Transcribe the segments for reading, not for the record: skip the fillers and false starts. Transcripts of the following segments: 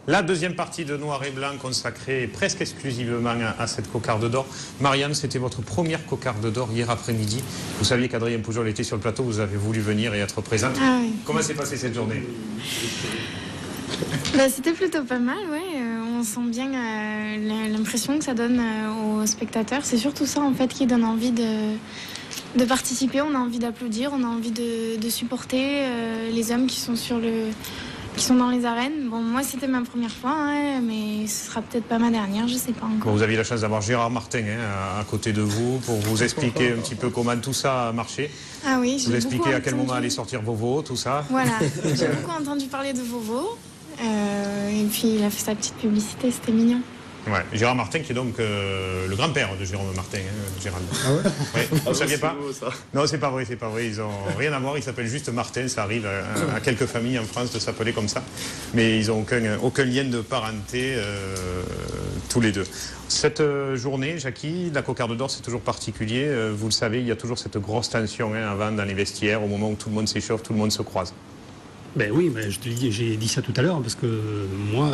La deuxième partie de Noir et Blanc consacrée presque exclusivement à cette cocarde d'or. Marianne, c'était votre première cocarde d'or hier après-midi. Vous saviez qu'Adrien Poujol était sur le plateau, vous avez voulu venir et être présente. Ah oui. Comment s'est passée cette journée? C'était plutôt pas mal, ouais. On sent bien l'impression que ça donne aux spectateurs. C'est surtout ça en fait qui donne envie de participer. On a envie d'applaudir, on a envie de supporter les hommes qui sont dans les arènes. Bon, moi c'était ma première fois, hein, mais ce sera peut-être pas ma dernière, je sais pas encore. Bon, vous avez eu la chance d'avoir Gérard Martin à côté de vous pour vous expliquer un petit peu comment tout ça a marché. Ah oui, vous expliquer à quel moment allait sortir Vovo, tout ça. Voilà, j'ai beaucoup entendu parler de Vovo. Et puis il a fait sa petite publicité, c'était mignon. Ouais, Gérard Martin qui est donc le grand-père de Jérôme Martin, Gérald. Ah ouais, ouais. Vous ne saviez pas beau, ça. Non, c'est pas vrai, c'est pas vrai. Ils ont rien à voir, ils s'appellent juste Martin, ça arrive à quelques familles en France de s'appeler comme ça. Mais ils n'ont aucun lien de parenté, tous les deux. Cette journée, Jackie, la cocarde d'or, c'est toujours particulier. Vous le savez, il y a toujours cette grosse tension avant dans les vestiaires, au moment où tout le monde s'échauffe, tout le monde se croise. Ben oui, mais j'ai dit ça tout à l'heure parce que moi,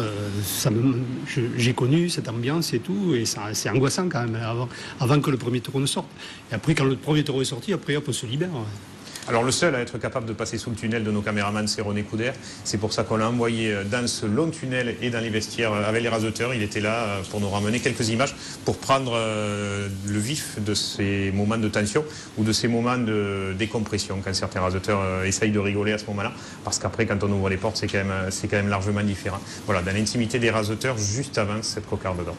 j'ai connu cette ambiance et tout, et c'est angoissant quand même avant que le premier taureau ne sorte. Et après, quand le premier taureau est sorti, après hop, on se libère. Alors le seul à être capable de passer sous le tunnel de nos caméramans, c'est René Coudert. C'est pour ça qu'on l'a envoyé dans ce long tunnel et dans les vestiaires avec les raseteurs. Il était là pour nous ramener quelques images pour prendre le vif de ces moments de tension ou de ces moments de décompression quand certains raseteurs essayent de rigoler à ce moment-là. Parce qu'après, quand on ouvre les portes, c'est quand même largement différent. Voilà, dans l'intimité des raseteurs juste avant cette cocarde d'or.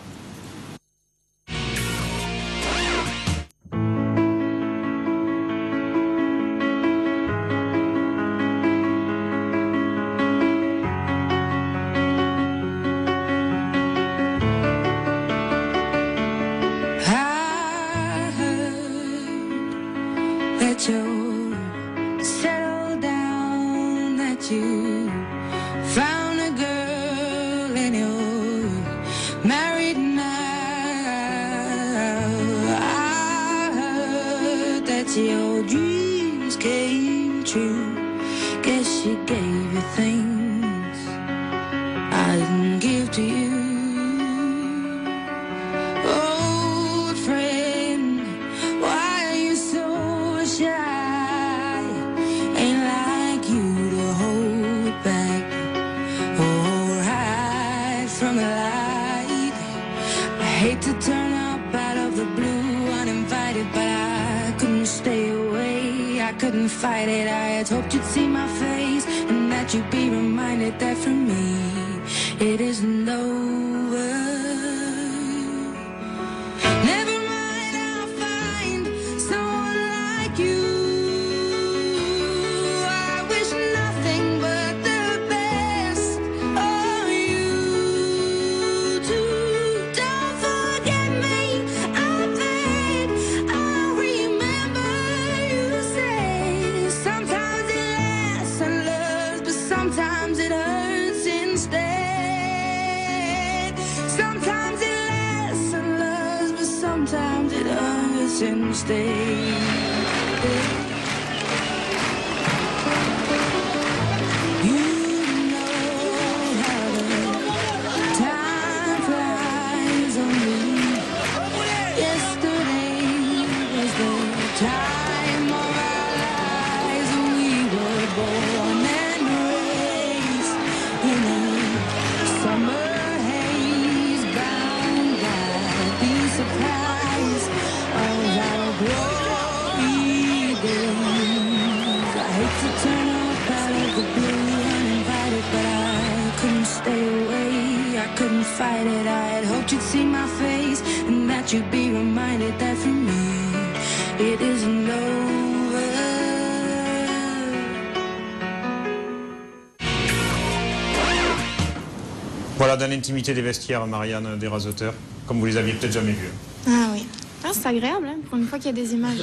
Voilà, dans l'intimité des vestiaires, Marianne, des raseteurs, comme vous les aviez peut-être jamais vus. Ah oui. Ah, c'est agréable, hein, pour une fois qu'il y a des images.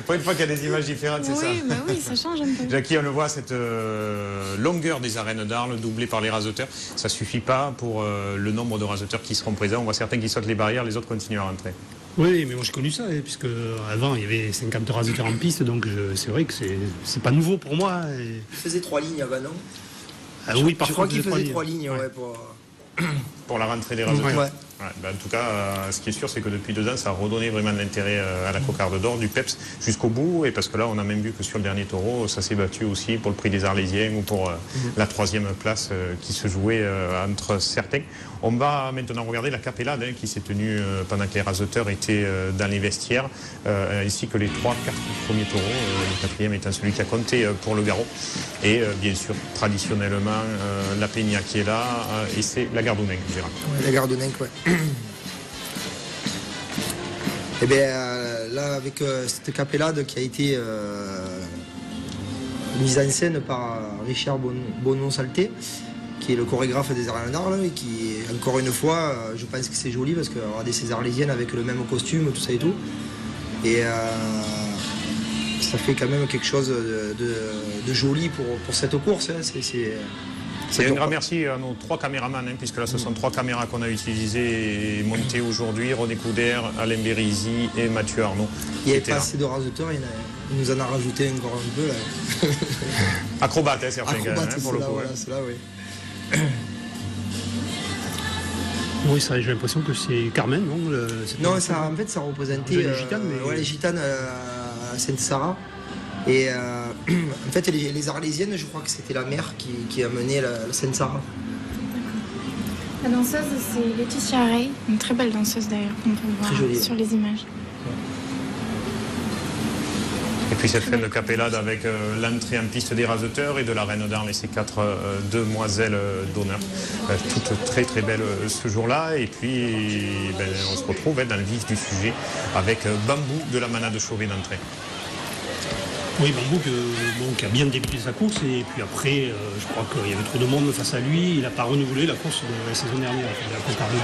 Pour une fois qu'il y a des images différentes, c'est ça? Oui, bah oui, ça change un peu. Jackie, on le voit, cette longueur des arènes d'Arles, doublée par les raseteurs, ça ne suffit pas pour le nombre de raseteurs qui seront présents. On voit certains qui sautent les barrières, les autres continuent à rentrer. Oui, mais moi j'ai connu ça, puisque avant il y avait 50 raseteurs en piste, donc c'est vrai que c'est pas nouveau pour moi. Il faisait 3 lignes avant, non? Oui, parfois je crois qu'il faisait 3 lignes, ouais, pour la rentrée des raseteurs. Ouais. Ouais, ben, en tout cas, ce qui est sûr, c'est que depuis 2 ans, ça a redonné vraiment de l'intérêt à la cocarde d'or, du peps, jusqu'au bout. Et parce que là, on a même vu que sur le dernier taureau, ça s'est battu aussi pour le prix des Arlésiens ou pour la 3e place qui se jouait entre certains. On va maintenant regarder la capellade qui s'est tenue pendant que les raseteurs étaient dans les vestiaires, ainsi que les 3-4 premiers taureaux, le 4e étant celui qui a compté pour le garrot. Et bien sûr, traditionnellement, la Peña qui est là, et c'est la Gardouninque, Gérard. Ouais, la Gardouninque, ouais. Et bien là, avec cette capellade qui a été mise en scène par Richard Bonneau-Salté, qui est le chorégraphe des Arlésiennes d'Arles, et qui, encore une fois, je pense que c'est joli parce que regardez ces Arlésiennes avec le même costume, tout ça et tout. Et ça fait quand même quelque chose de joli pour cette course. Hein. C'est un grand merci à nos 3 caméramans, puisque là ce sont 3 caméras qu'on a utilisées et montées aujourd'hui, René Couder, Alain Bérézy et Mathieu Arnaud. Il n'y avait pas assez de raseteurs, il nous en a rajouté encore un peu. Là. Acrobate, certains Acrobate, pour le coup. Voilà, c'est là, oui. Oui, ça, j'ai l'impression que c'est Carmen, non Non, ça, en fait, ça représentait les gitanes, mais... les gitanes à Sainte-Sara. Et en fait, les Arlésiennes, je crois que c'était la mère qui a mené la Sainte-Sara. La danseuse, c'est Laetitia Rey, une très belle danseuse d'ailleurs, qu'on peut voir sur les images. Et puis cette fin de capellade avec l'entrée en piste des raseteurs et de la Reine d'Arles et ses 4 demoiselles d'honneur. Toutes très très belles ce jour-là. Et puis on se retrouve dans le vif du sujet avec Bambou de la Manade Chauvet d'entrée. Oui, Bambou qui a bien débuté sa course et puis après, je crois qu'il y avait trop de monde face à lui. Il n'a pas renouvelé la course de la saison dernière. Il a comparé.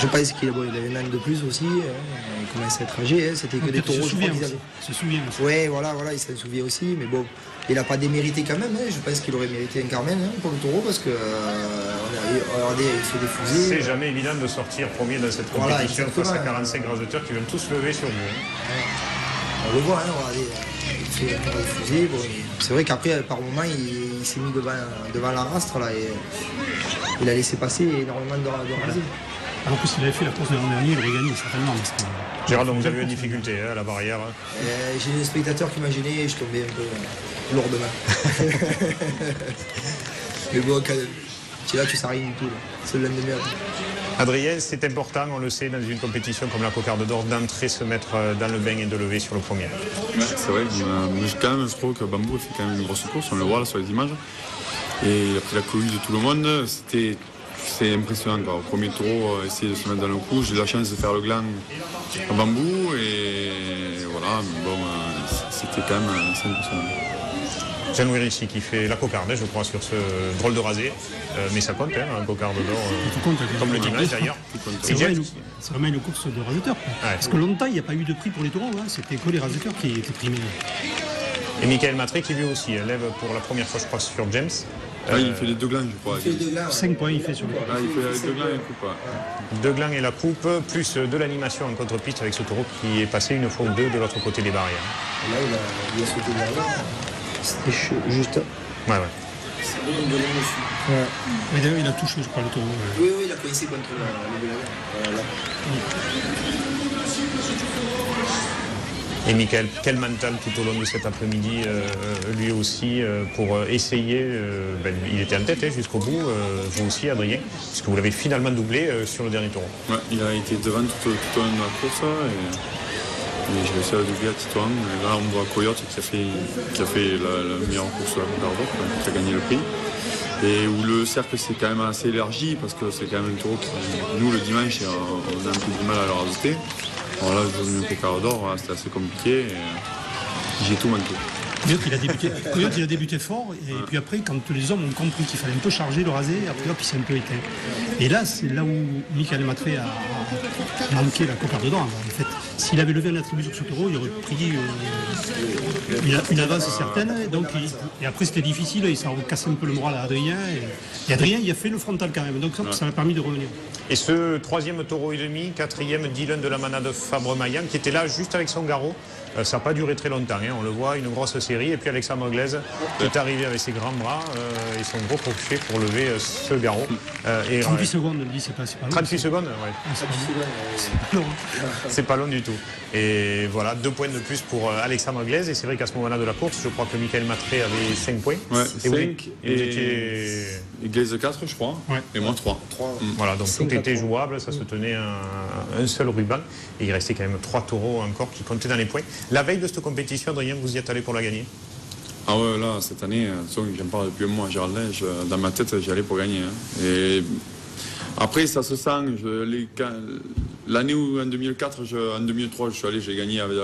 Je pense qu'il avait un an de plus aussi. Il commençait à être âgé. C'était que des taureaux. Il se souvient. Oui, voilà, il s'en souvient aussi. Mais bon, il n'a pas démérité quand même. Je pense qu'il aurait mérité un Carmen pour le taureau parce que regardez, il fait des fusées. C'est jamais évident de sortir premier dans cette compétition face à 45 raseteurs qui veulent tous lever sur vous. On le voit, regardez, il fait des fusées. Bon, c'est vrai qu'après, par moment, il s'est mis devant la rastre là, et il a laissé passer énormément de rasés. En plus, il avait fait la course de l'an dernier, il aurait gagné certainement. Gérard, donc vous avez eu une difficulté à la barrière. J'ai un spectateur qui m'a gêné et je tombais un peu lourdement. Mais bon, quand tu es là, tu sais rien du tout. C'est le lendemain. Adrien, c'est important, on le sait, dans une compétition comme la cocarde d'or, d'entrer, se mettre dans le bain et de lever sur le premier. Ouais, c'est vrai, quand même, je trouve que Bambou fait quand même une grosse course, on le voit là sur les images. Et il a pris la cohue de tout le monde, c'est impressionnant. Quoi. Au premier taureau, essayer de se mettre dans le coup, j'ai eu la chance de faire le gland à Bambou et voilà, bon, c'était quand même assez impressionnant. Jean-Louis Ricci qui fait la cocarde, je crois, sur ce drôle de rasé. Mais ça compte, un cocarde d'or, comme le dimanche d'ailleurs. C'est vraiment une course de raseteurs. Ouais. Parce que longtemps, il n'y a pas eu de prix pour les taureaux. C'était que les raseteurs qui étaient primés. Et Michael Matré qui lui aussi lève pour la première fois, je crois, sur James. Il fait les 2 glands, je crois. Il fait 2 glands. 5 points, il fait sur le coup. Il fait les 2 glands et la coupe. Ouais. 2 glands et la coupe, plus de l'animation en contre-piste avec ce taureau qui est passé une fois ou deux de l'autre côté des barrières. Là, il a sauté derrière. C'était juste. Ouais. C'est bon, il donnait dessus. Ouais. Mais d'ailleurs, il a touché, je crois, le taureau. Oui, il a coincé contre le Voilà. Et Michael, quel mental tout au long de cet après-midi, lui aussi, pour essayer, il était en tête jusqu'au bout, vous aussi Adrien, puisque vous l'avez finalement doublé sur le dernier taureau. Ouais, il a été devant tout au long de la course et j'ai réussi à le doubler à Titouan. Et là, on voit Coyote qui a fait la meilleure course de la Cocarde d'Or, qui a gagné le prix. Et où le cercle c'est quand même assez élargi parce que c'est quand même un taureau qui, nous le dimanche, on a un peu du mal à le rajouter. Alors là, dans une Cocarde d'Or, voilà, c'était assez compliqué et j'ai tout manqué. Coyote, il a débuté fort, et puis après, quand les hommes ont compris qu'il fallait un peu charger le rasé, après hop, il s'est un peu éteint. Et là, c'est là où Michael Matré a manqué la cocarde d'or. En fait, s'il avait levé un attribut sur ce taureau, il aurait pris une avance certaine. Et après, c'était difficile, et ça a cassé un peu le moral à Adrien. Et Adrien, il a fait le frontal quand même, donc ça l'a permis de revenir. Et ce 3e taureau et demi, 4e Dylan de la Manade Fabre-Maillan, qui était là juste avec son garrot, Ça n'a pas duré très longtemps, hein. On le voit, une grosse série. Et puis Alexandre Glaise qui est arrivé avec ses grands bras et son gros crochet pour lever ce garrot. 38 secondes, on dit, c'est pas long. 38 secondes, ouais. C'est pas long du tout. Et voilà, 2 points de plus pour Alexandre Glaise. Et c'est vrai qu'à ce moment-là de la course, je crois que Michael Matré avait 5 points. Ouais, et 5 et Glaise 4, je crois, et moi 3. Voilà, donc tout était jouable, ça se tenait un seul ruban. Et il restait quand même 3 taureaux encore qui comptaient dans les points. La veille de cette compétition, Adrien, vous y êtes allé pour la gagner? Ah ouais, là, cette année, j'en parle depuis un mois, Géraldin, dans ma tête, j'y allais pour gagner. Et après, ça se sent. L'année où, en 2004, en 2003, je suis allé, j'ai gagné avec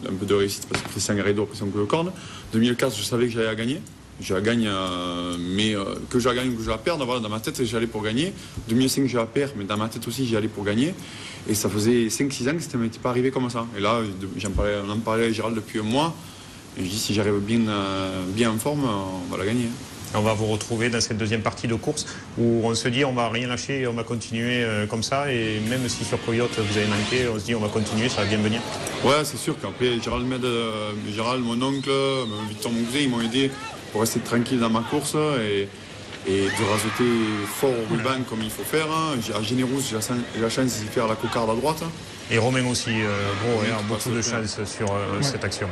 un peu de réussite parce que Christian Garrido a pris son coup de corne. En 2004, je savais que j'allais gagner. Je la gagne, mais que je la gagne ou que je la perde, voilà, dans ma tête, j'y allais pour gagner. 2005, je la perds, mais dans ma tête aussi, j'y allais pour gagner. Et ça faisait 5-6 ans que ça ne m'était pas arrivé comme ça. Et là, on en parlait avec Gérald depuis un mois. Et je dis, si j'arrive bien en forme, on va la gagner. On va vous retrouver dans cette deuxième partie de course où on se dit on va rien lâcher, on va continuer comme ça. Et même si sur Coyote vous avez manqué, on se dit on va continuer, ça va bien venir. Ouais, c'est sûr qu'après Gérald, mon oncle, Victor mon cousin, ils m'ont aidé pour rester tranquille dans ma course et de rasoter fort au ruban comme il faut faire. À Générous, j'ai la chance d'y faire la cocarde à droite. Et Romain aussi, a beaucoup de chance sur cette action.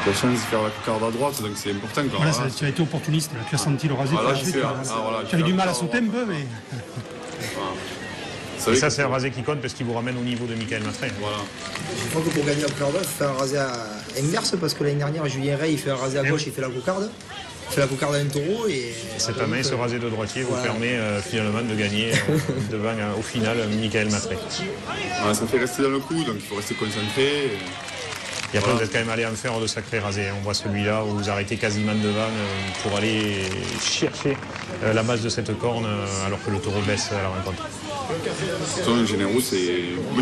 J'ai la chance de faire la cocarde à droite, donc c'est important. Voilà, tu as été opportuniste, là. Tu as senti le rasé. Tu avais du mal à sauter un peu, mais... Et ça, c'est un rasé qui compte parce qu'il vous ramène au niveau de Michael Matré. Voilà. Je crois que pour gagner la cocarde, il faut faire un rasé inverse parce que l'année dernière, Julien Rey, il fait un rasé à gauche, il fait la cocarde. Il fait la cocarde à un taureau et... Cette année, ce rasé de droitier vous permet finalement de gagner devant, au final, Michael Matré. Ouais, ça fait rester dans le coup, donc il faut rester concentré. Et après, vous êtes quand même allé en faire de sacrés rasés. On voit celui-là où vous arrêtez quasiment devant pour aller chercher la base de cette corne alors que le taureau baisse à la rencontre. En général, moi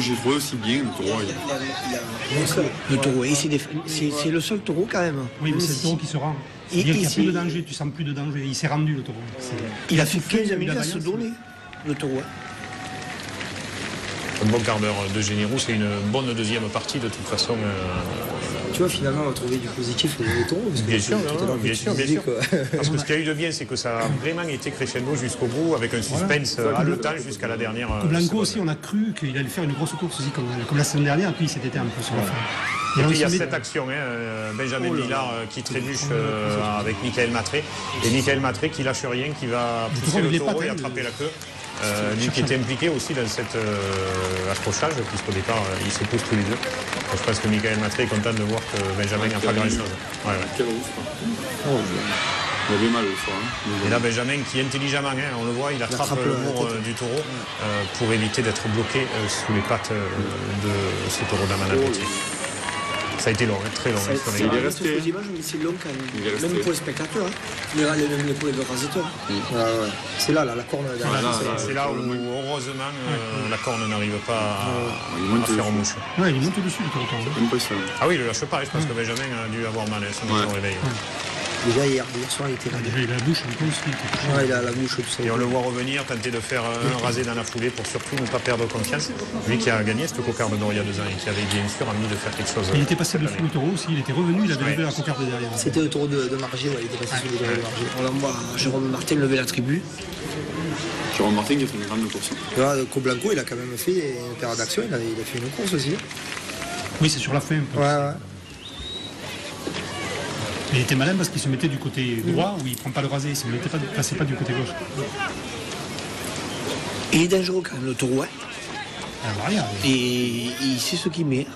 j'ai trouvé aussi bien le taureau. Le taureau, c'est le seul taureau quand même. Oui, mais c'est le taureau qui se rend. C'est-à-dire qu'il n'y a plus de danger, tu sens plus de danger. Il s'est rendu le taureau. Il a fait 15 minutes à se donner, le taureau. Un bon quart d'heure de Généraux, c'est une bonne deuxième partie de toute façon. Tu vois, finalement, on va trouver du positif dans les taureaux. Bien sûr. Parce que ce qu'il y a eu de bien, c'est que ça a vraiment été crescendo jusqu'au bout, avec un suspense haletant jusqu'à la dernière. Blanco aussi, on a cru qu'il allait faire une grosse course aussi, comme la semaine dernière, puis il s'était un peu sur la fin. Et puis il y a cette action, Benjamin Villard qui trébuche avec Michael Matré. Et Michael Matré qui lâche rien, qui va pousser le taureau et attraper la queue. Lui qui était impliqué aussi dans cet accrochage, puisqu'au départ ils se poussent tous les deux. Je pense que Michael Matré est content de voir que Benjamin n'a pas grand chose. Quel ouf. Il avait mal le soir. Et là Benjamin qui intelligemment, on le voit, il attrape le bourre du taureau pour éviter d'être bloqué sous les pattes de ce taureau d'Amana Petit. Ça a été long, très long. Il est resté. C'est long quand même. Même pour les spectateurs. Même pour les rasateurs. C'est là, la corne. C'est là où, heureusement, la corne n'arrive pas à faire en mouche. Ouais, il monte dessus, le taureau. Ah oui, il ne lâche pas. Je pense que Benjamin a dû avoir mal son réveil. Déjà hier soir, il était là. Déjà, il a la bouche un peu aussi. Il a la bouche, tout ça. Et on le voit revenir, tenter de faire un rasé dans la foulée pour surtout ne pas perdre confiance. Lui qui a gagné cette cocarde d'or il y a 2 ans et qui avait bien sûr envie de faire quelque chose. Il était passé dessous le taureau aussi, il était revenu, il avait levé la cocarde derrière. C'était le taureau de Margé, il était passé sous le taureau de Margé. On l'envoie Jérôme Martin lever la tribu. Jérôme Martin qui a fait une grande course. Coblanco, il a quand même fait une paire d'actions, il a fait une course aussi. Oui, c'est sur la fin. Ouais. Il était malin parce qu'il se mettait du côté droit où il ne prend pas le rasé, il ne passait pas du côté gauche. Et il est dangereux quand même, le taureau. Et il sait ce qu'il met.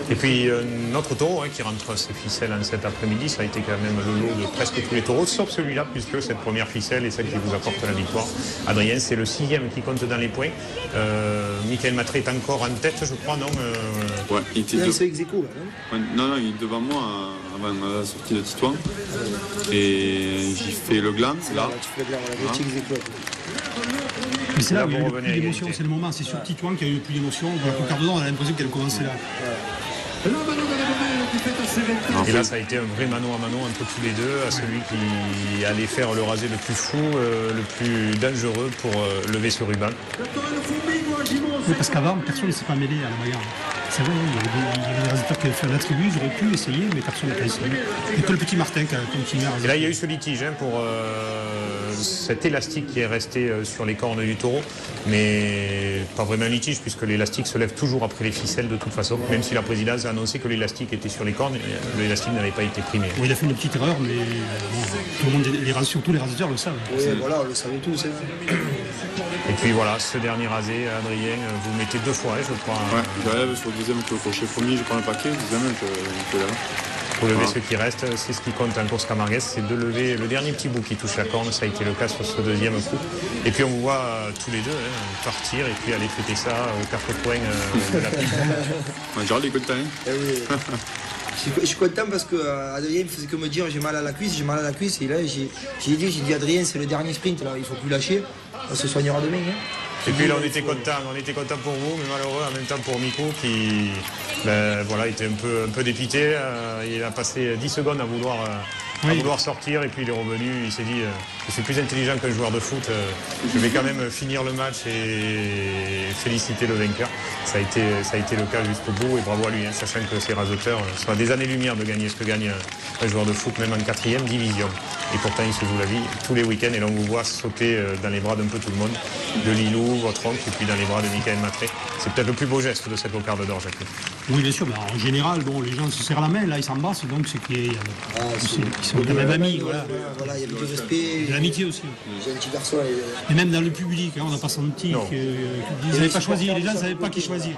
Et puis notre taureau qui rentre ses ficelles en cet après-midi, ça a été quand même le lot de presque tous les taureaux, sauf celui-là, puisque cette première ficelle est celle qui vous apporte la victoire. Adrien, c'est le 6e qui compte dans les points. Michael Matré est encore en tête, je crois, non Ouais, il était il ex aequo, là, non, il est devant moi avant la sortie de Titouan. Et j'ai fait le gland, là. Tu fais le gland, voilà, ex aequo. Mais c'est là où il y a eu le plus d'émotion, c'est le moment, c'est sur Titouan qu'il y a eu le plus d'émotion. Dans la cocarde d'or, on a l'impression qu'elle commençait là. Et là, ça a été un vrai mano à mano entre tous les deux, à celui qui allait faire le rasé le plus fou, le plus dangereux pour lever ce ruban. Oui, parce qu'avant, personne ne s'est pas mêlé à la bagarre. C'est vrai, il y avait des rasateurs qui avaient fait un attribut, ils auraient pu essayer, mais personne n'a essayé. Il n'y a que le petit Martin qui a continué à raser. Et là, il y a eu ce litige pour cet élastique qui est resté sur les cornes du taureau, mais pas vraiment un litige puisque l'élastique se lève toujours après les ficelles de toute façon, même si la présidence a annoncé que l'élastique était sur les cornes, l'élastique n'avait pas été primé. Oui, il a fait une petite erreur, mais bon, tout le monde, surtout les rasateurs le savent. Oui, voilà, on le savait tous. Et puis voilà, ce dernier rasé, Adrien, vous mettez 2 fois, je crois. Ouais, j'arrive sur le deuxième crochet premier, je prends le paquet, le deuxième, je là. Pour lever ce qui reste, c'est ce qui compte en course Camarguès, c'est de lever le dernier petit bout qui touche la corne, ça a été le cas sur ce deuxième coup. Et puis on vous voit tous les deux partir et puis aller fêter ça aux 4 coins de la piste. Gérald est content. Eh oui. Je suis content parce que Adrien ne faisait que me dire j'ai mal à la cuisse. Et là j'ai dit Adrien c'est le dernier sprint, là, il ne faut plus lâcher, on se soignera demain. Et puis là on était content pour vous, mais malheureux en même temps pour Miko qui était un peu dépité. Il a passé 10 secondes à vouloir sortir et puis il est revenu, il s'est dit je suis plus intelligent qu'un joueur de foot, je vais quand même finir le match et féliciter le vainqueur. Ça a été le cas jusqu'au bout et bravo à lui, sachant que ces rasoteurs sont à des années-lumière de gagner ce que gagne un joueur de foot, même en 4e division. Et pourtant il se joue la vie tous les week-ends et là on vous voit sauter dans les bras d'un peu tout le monde, de Lilou, votre oncle et puis dans les bras de Michael Matré. C'est peut-être le plus beau geste de cette cocarde d'or, Jacques. Oui, bien sûr, mais en général, bon, les gens se serrent la main, là ils s'embrassent, donc c'est qu'ils sont de la même amie. Voilà, il y a du respect. De l'amitié aussi. J'ai un petit garçon. Et même dans le public, on n'a pas senti qu'ils n'avaient pas choisi, les gens ne savaient pas qui choisir.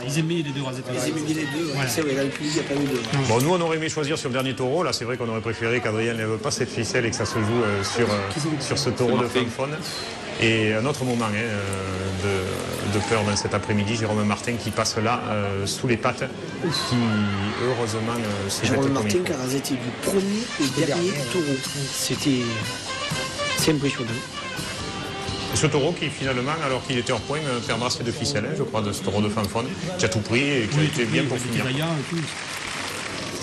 Ils aimaient les deux rasateurs. Ils aimaient les deux, c'est vrai, dans le public, il n'y a pas eu de... Bon, nous on aurait aimé choisir sur le dernier taureau, là c'est vrai qu'on aurait préféré qu'Adrien n'ait pas cette ficelle et que ça se joue sur ce taureau de Fanfone. Et un autre moment de peur dans cet après-midi, Jérôme Martin qui passe là sous les pattes, qui heureusement se jette Jérôme comme Martin qui a rasé du premier et dernier taureau. C'est impressionnant. Et ce taureau qui finalement, alors qu'il était hors point, perdra ses 2 ficelles, je crois, de ce taureau de Fanfone, qui a tout pris et qui a été bien pour finir.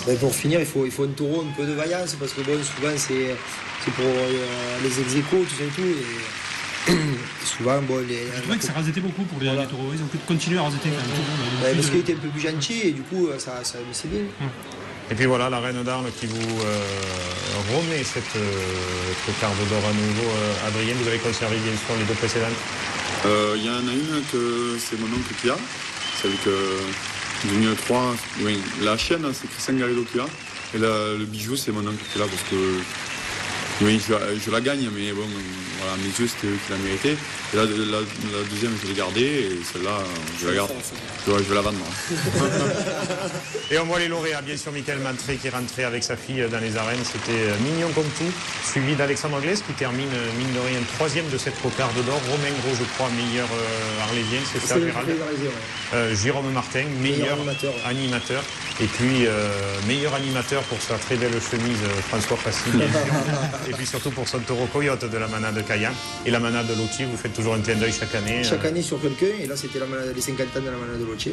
Ben pour finir, il faut un taureau, un peu de vaillance, parce que bon, souvent c'est pour les ex-aequo, tout ça et tout. Et souvent, bon, je trouvais que ça rasetait beaucoup pour les taureaux. Ils ont continué à raseter quand même. Parce qu'il était un peu plus gentil et du coup, ça c'est bien. Et puis voilà, la reine d'Arles qui vous remet cette cocarde d'or à nouveau. Adrien, vous avez conservé bien sûr les 2 précédentes. Il y en a une que c'est mon oncle qui a, celle que du 3, oui, la chienne c'est Christian Garrido qui a, et le bijou c'est mon oncle qui l'a parce que oui, je la gagne, mais bon, voilà, mes yeux c'était eux qui la méritaient. Et la deuxième je l'ai gardée et celle-là je la garde, je vais la vendre. Et on voit les lauréats, bien sûr Michael Matré qui est rentré avec sa fille dans les arènes, c'était Mignon comme tout, suivi d'Alexandre Anglaise qui termine mine de rien 3e de cette cocarde d'or, Romain Gros je crois meilleur arlésien, c'est ça Gérald, Jérôme Martin, meilleur animateur, et puis meilleur animateur pour sa très belle chemise François Passy, et puis surtout pour son taureau coyote de la manade Caillan, et la manade de Lotier, vous faites toujours un clin d'œil chaque année. Chaque année sur quelqu'un, et là c'était les 50 ans de la manade de Lotier.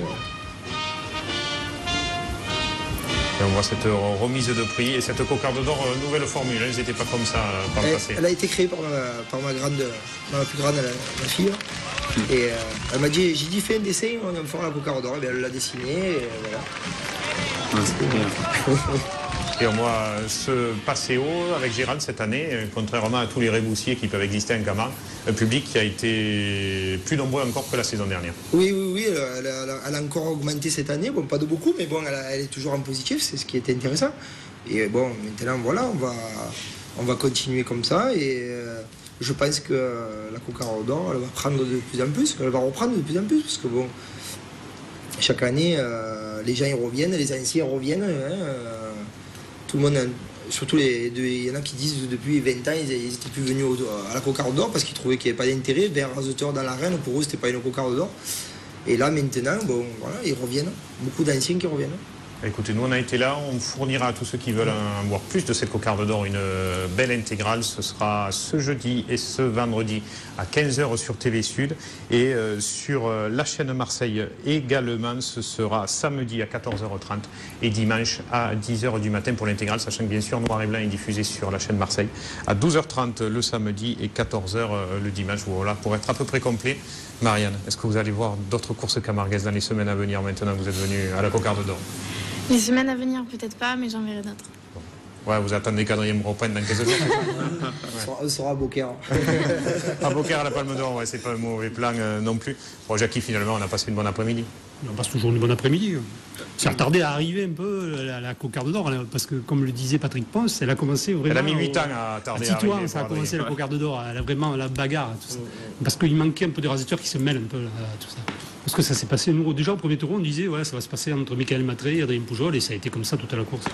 Et on voit cette remise de prix et cette cocarde d'or, nouvelle formule, elles n'étaient pas comme ça par le passé. Elle a été créée par ma plus grande, ma fille. Et elle m'a dit, j'ai dit fais un dessin, on va me faire la cocarde d'or, et bien elle l'a dessiné, et voilà. C'est bien. Et on voit ce Passéo avec Gérald cette année, contrairement à tous les réboussiers qui peuvent exister en Camargue, un public qui a été plus nombreux encore que la saison dernière. Oui, elle a encore augmenté cette année, bon pas de beaucoup, mais bon elle est toujours en positif, c'est ce qui était intéressant. Et bon maintenant voilà, on va continuer comme ça et je pense que la cocarde d'or elle va prendre de plus en plus, elle va reprendre de plus en plus parce que bon chaque année les gens y reviennent, les anciens reviennent. Tout le monde, surtout il y en a qui disent depuis 20 ans ils n'étaient plus venus à la cocarde d'or parce qu'ils trouvaient qu'il n'y avait pas d'intérêt. Vers un raseteur dans l'arène, pour eux c'était pas une cocarde d'or. Et là maintenant, bon voilà, ils reviennent. Beaucoup d'anciens qui reviennent. Écoutez, nous on a été là, on fournira à tous ceux qui veulent en boire plus de cette cocarde d'or une belle intégrale. Ce sera ce jeudi et ce vendredi à 15h sur TV Sud et sur la chaîne Marseille également. Ce sera samedi à 14h30 et dimanche à 10h du matin pour l'intégrale, sachant que bien sûr Noir et Blanc est diffusé sur la chaîne Marseille à 12h30 le samedi et 14h le dimanche. Voilà, pour être à peu près complet. Marianne, est-ce que vous allez voir d'autres courses camarguaises dans les semaines à venir maintenant que vous êtes venu à la cocarde d'or? Les semaines à venir, peut-être pas, mais j'en verrai d'autres. Ouais, vous attendez qu'Adrien me reprenne dans 15 jours. On sera à Beaucaire. À Beaucaire, à la Palme d'Or, ouais, c'est pas un mauvais plan non plus. Bon, Jackie, finalement, on a passé une bonne après-midi. On passe toujours une bonne après-midi. C'est retardé à arriver un peu la cocarde d'or, parce que comme le disait Patrick Ponce, elle a commencé vraiment... Elle a mis 8 ans à tarder à arriver. Ça a commencé la cocarde d'or, elle a vraiment la bagarre, tout ça. Parce qu'il manquait un peu des rasateurs qui se mêlent un peu à tout ça. Parce que ça s'est passé, nous, déjà au premier tour, on disait, ouais, ça va se passer entre Michael Matré et Adrien Pujol, et ça a été comme ça toute la course.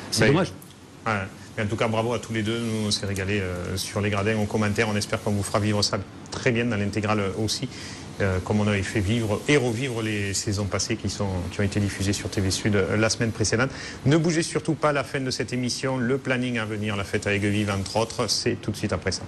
C'est dommage. Ouais. Mais en tout cas, bravo à tous les deux. Nous, on s'est régalé sur les gradins en commentaire. On espère qu'on vous fera vivre ça très bien dans l'intégrale aussi, comme on avait fait vivre et revivre les saisons passées qui ont été diffusées sur TV Sud la semaine précédente. Ne bougez surtout pas, la fin de cette émission, le planning à venir, la fête à Aiguevive, entre autres, c'est tout de suite après ça.